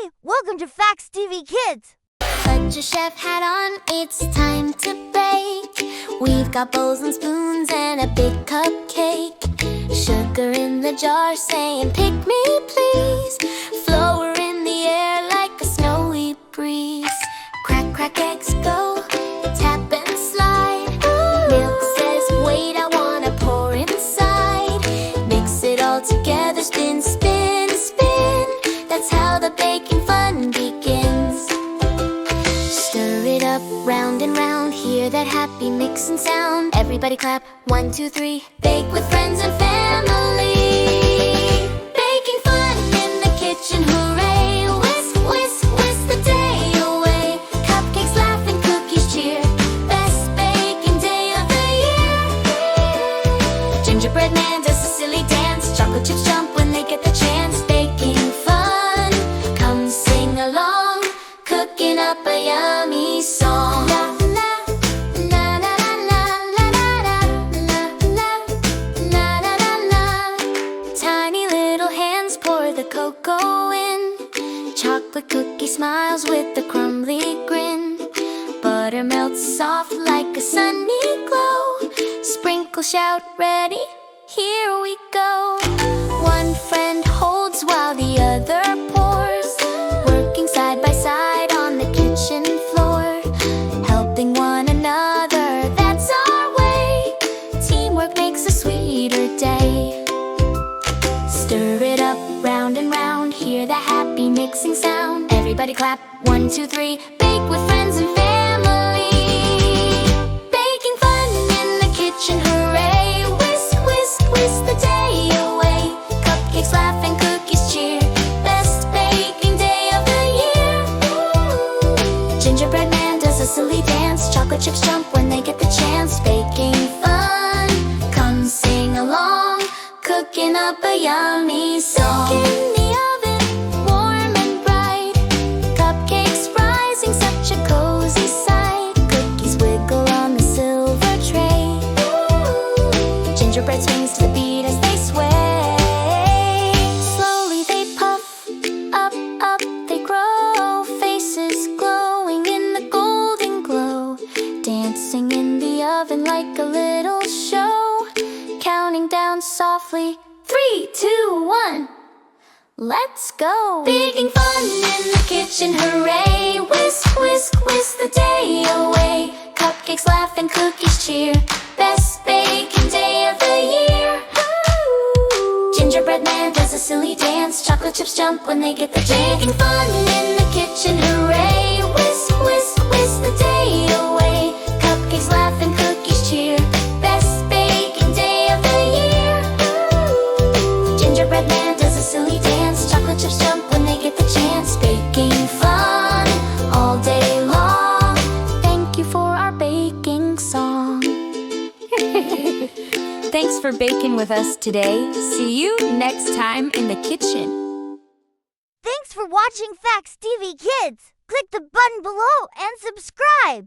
Hi, welcome to Fax TV Kids. Put your chef hat on, it's time to bake. We've got bowls and spoons and a big cupcake. Sugar in the jar saying, pick me please. Flour in the air like a snowy breeze. Crack, crack, eggs go, tap and slide. Milk says, wait, I wanna pour inside. Mix it all together, spin, spin, spin. That's how the baking fun begins. Stir it up, round and round. Hear that happy mixing sound. Everybody clap, 1, 2, 3. Bake with friends and family. Baking fun in the kitchen, hooray. Whisk, whisk, whisk the day away. Cupcakes laugh and cookies cheer. Best baking day of the year. Gingerbread man does a silly dance. Chocolate chips jump when they get the chance. Baking fun, come sing along. Cooking up a yummy song. La la la la la la la la la la la la. Tiny little hands pour the cocoa in. Chocolate cookie smiles with a crumbly grin. Butter melts soft like a sunny glow. Sprinkle, shout, ready? Here we go. One friend holds while the other pours. Working side by side on the kitchen floor. Helping one another, that's our way. Teamwork makes a sweeter day. Stir it up, round and round. Hear the happy mixing sound. Everybody clap, 1, 2, 3. Bake with friends and family. Baking fun in the kitchen, hooray. Whisk, whisk, whisk the day away. Cupcakes laugh and cookies cheer. Best baking day of the year. Gingerbread man does a silly dance. Chocolate chips jump when they get the chance. Baking fun, come sing along. Cooking up a yummy song. In the oven, warm and bright. Cupcakes rising, such a cozy sight. Cookies wiggle on the silver tray. Gingerbread swings to the beat as they sway. Slowly they puff, up, up they grow. Faces glowing in the golden glow. Dancing in the oven like a little show. Counting down softly, 3, 2, 1. Let's go! Baking fun in the kitchen, hooray. Whisk, whisk, whisk the day away. Cupcakes laugh and cookies cheer. Best baking day of the year. Gingerbread man does a silly dance. Chocolate chips jump when they get the chance. Baking fun in the kitchen, hooray. Whisk, whisk, whisk the day away. Cupcakes laugh and cookies cheer. Best baking day of the year. Gingerbread man does a silly dance. Chocolate chips jump when they get the chance. Baking fun all day long. Thank you for our baking song. Thanks for baking with us today. See you next time in the kitchen. Thanks for watching Fax TV Kids. Click the button below and subscribe.